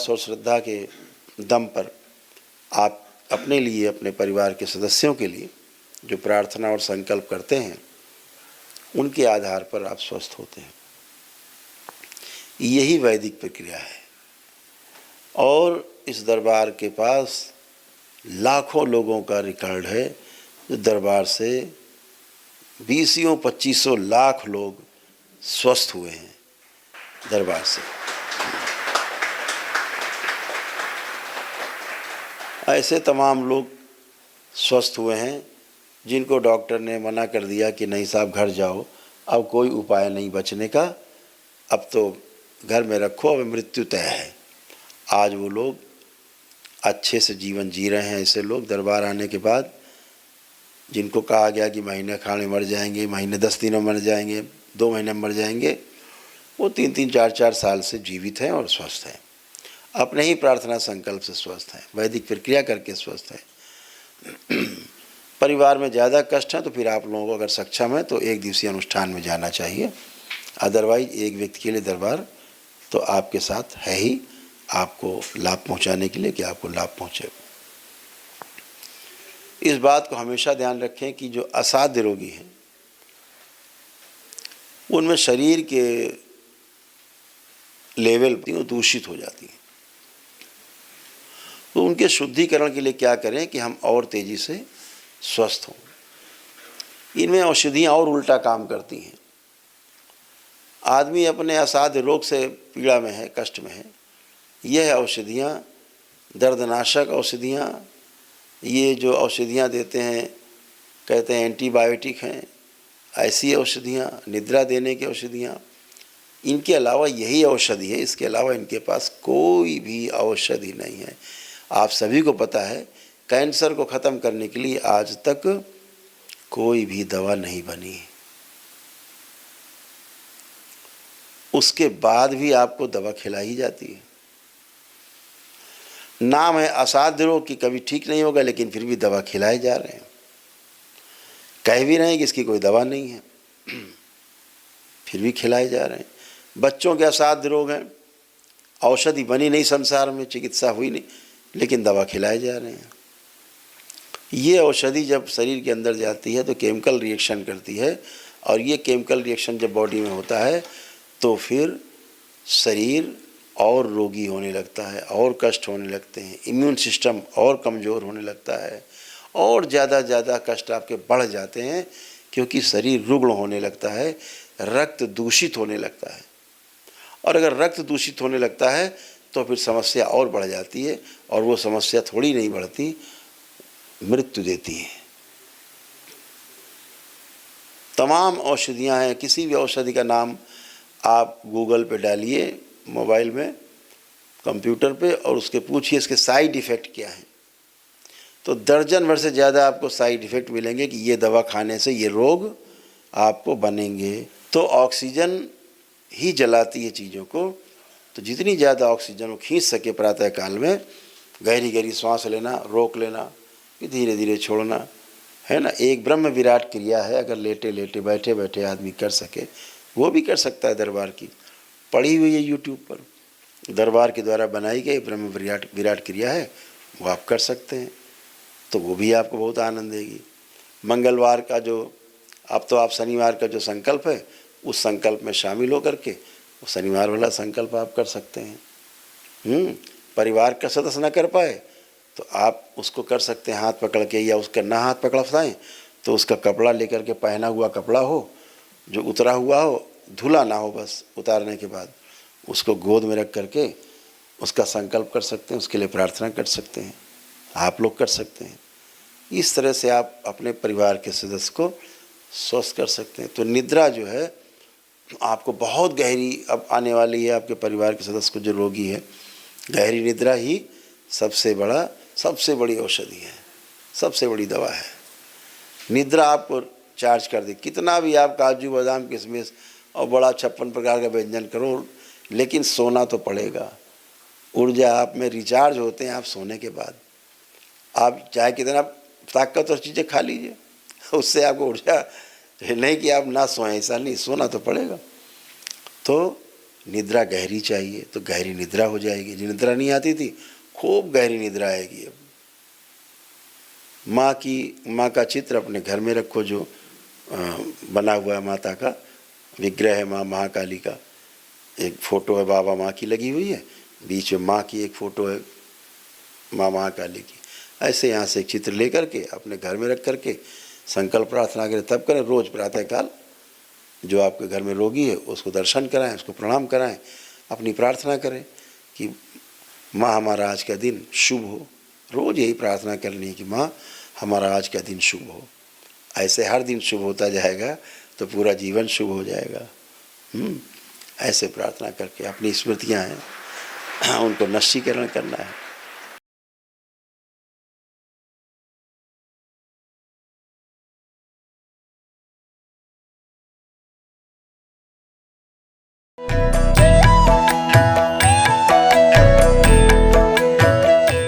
विश्वास और श्रद्धा के दम पर आप अपने लिए, अपने परिवार के सदस्यों के लिए जो प्रार्थना और संकल्प करते हैं, उनके आधार पर आप स्वस्थ होते हैं। यही वैदिक प्रक्रिया है। और इस दरबार के पास लाखों लोगों का रिकॉर्ड है। जो दरबार से 20-25 लाख लोग स्वस्थ हुए हैं दरबार से। ऐसे तमाम लोग स्वस्थ हुए हैं जिनको डॉक्टर ने मना कर दिया कि नहीं साहब घर जाओ, अब कोई उपाय नहीं बचने का, अब तो घर में रखो, अब मृत्यु तय है। आज वो लोग अच्छे से जीवन जी रहे हैं। ऐसे लोग दरबार आने के बाद जिनको कहा गया कि महीने खाने मर जाएंगे, महीने 10 दिनों मर जाएंगे, 2 महीने मर जाएंगे, वो 3-3, 4-4 साल से जीवित हैं और स्वस्थ हैं। अपने ही प्रार्थना संकल्प से स्वस्थ हैं, वैदिक प्रक्रिया करके स्वस्थ हैं। परिवार में ज़्यादा कष्ट है तो फिर आप लोगों को अगर सक्षम है तो 1 दिवसीय अनुष्ठान में जाना चाहिए। अदरवाइज एक व्यक्ति के लिए दरबार तो आपके साथ है ही, आपको लाभ पहुंचाने के लिए कि आपको लाभ पहुंचे। इस बात को हमेशा ध्यान रखें कि जो असाध्य रोगी हैं उनमें शरीर के लेवल दूषित हो जाती है। तो उनके शुद्धिकरण के लिए क्या करें कि हम और तेजी से स्वस्थ हों। इनमें औषधियाँ और उल्टा काम करती हैं। आदमी अपने असाध्य रोग से पीड़ा में है, कष्ट में है, यह औषधियाँ, दर्दनाशक औषधियाँ, ये जो औषधियाँ देते हैं, कहते हैं एंटीबायोटिक हैं, ऐसी औषधियाँ, निद्रा देने की औषधियाँ, इनके अलावा यही औषधि है। इसके अलावा इनके पास कोई भी औषधि नहीं है। आप सभी को पता है कैंसर को ख़त्म करने के लिए आज तक कोई भी दवा नहीं बनी। उसके बाद भी आपको दवा खिलाई जाती है। नाम है असाध्य रोग कि कभी ठीक नहीं होगा, लेकिन फिर भी दवा खिलाए जा रहे हैं। कह भी रहे हैं कि इसकी कोई दवा नहीं है, फिर भी खिलाए जा रहे हैं। बच्चों के असाध्य रोग हैं, औषधि बनी नहीं संसार में, चिकित्सा हुई नहीं, लेकिन दवा खिलाए जा रहे हैं। ये औषधि जब शरीर के अंदर जाती है तो केमिकल रिएक्शन करती है, और ये केमिकल रिएक्शन जब बॉडी में होता है तो फिर शरीर और रोगी होने लगता है, और कष्ट होने लगते हैं, इम्यून सिस्टम और कमज़ोर होने लगता है, और ज़्यादा कष्ट आपके बढ़ जाते हैं, क्योंकि शरीर रुग्ण होने लगता है, रक्त दूषित होने लगता है। और अगर रक्त दूषित होने लगता है तो फिर समस्या और बढ़ जाती है, और वो समस्या थोड़ी नहीं बढ़ती, मृत्यु देती है। तमाम औषधियाँ हैं। किसी भी औषधि का नाम आप गूगल पे डालिए, मोबाइल में, कंप्यूटर पे, और उसके पूछिए इसके साइड इफ़ेक्ट क्या हैं, तो दर्जन भर से ज़्यादा आपको साइड इफ़ेक्ट मिलेंगे कि ये दवा खाने से ये रोग आपको बनेंगे। तो ऑक्सीजन ही जलाती है चीज़ों को, तो जितनी ज़्यादा ऑक्सीजन वो खींच सके प्रातः काल में, गहरी गहरी सांस लेना, रोक लेना, कि धीरे धीरे छोड़ना, है ना। एक ब्रह्म विराट क्रिया है, अगर लेटे लेटे बैठे बैठे आदमी कर सके, वो भी कर सकता है। दरबार की पढ़ी हुई है यूट्यूब पर, दरबार के द्वारा बनाई गई ब्रह्म विराट क्रिया है, वो आप कर सकते हैं, तो वो भी आपको बहुत आनंद देगी। मंगलवार का जो, अब तो आप शनिवार का जो संकल्प है उस संकल्प में शामिल होकर के वो शनिवार वाला संकल्प आप कर सकते हैं। परिवार का सदस्य न कर पाए तो आप उसको कर सकते हैं हाथ पकड़ के, या उसका ना हाथ पकड़ पाएँ तो उसका कपड़ा लेकर के, पहना हुआ कपड़ा हो जो उतरा हुआ हो, धुला ना हो, बस उतारने के बाद उसको गोद में रख करके उसका संकल्प कर सकते हैं, उसके लिए प्रार्थना कर सकते हैं, आप लोग कर सकते हैं। इस तरह से आप अपने परिवार के सदस्य को स्वस्थ कर सकते हैं। तो निद्रा जो है आपको बहुत गहरी अब आने वाली है। आपके परिवार के सदस्य को जो रोगी है, गहरी निद्रा ही सबसे बड़ी औषधि है, सबसे बड़ी दवा है। निद्रा आपको चार्ज कर दे, कितना भी आप काजू बादाम किशमिश और बड़ा 56 प्रकार का व्यंजन करो, लेकिन सोना तो पड़ेगा। ऊर्जा आप में रिचार्ज होते हैं आप सोने के बाद। आप चाहे कितना ताकत और चीज़ें खा लीजिए, उससे आपको ऊर्जा नहीं कि आप ना सोएं, ऐसा नहीं, सोना तो पड़ेगा। तो निद्रा गहरी चाहिए तो गहरी निद्रा हो जाएगी। जो निद्रा नहीं आती थी, खूब गहरी निद्रा आएगी। अब माँ का चित्र अपने घर में रखो, जो बना हुआ है माता का विग्रह है, माँ महाकाली का एक फ़ोटो है, बाबा माँ की लगी हुई है, बीच में माँ की एक फ़ोटो है, माँ महाकाली की। ऐसे यहाँ से एक चित्र लेकर के अपने घर में रख करके संकल्प प्रार्थना करें। तब करें रोज़ प्रातःकाल। जो आपके घर में रोगी है उसको दर्शन कराएं, उसको प्रणाम कराएं, अपनी प्रार्थना करें कि माँ हमारा आज का दिन शुभ हो। रोज़ यही प्रार्थना करनी है कि माँ हमारा आज का दिन शुभ हो। ऐसे हर दिन शुभ होता जाएगा तो पूरा जीवन शुभ हो जाएगा। ऐसे प्रार्थना करके अपनी स्मृतियाँ हैं उनको नष्टीकरण करना है।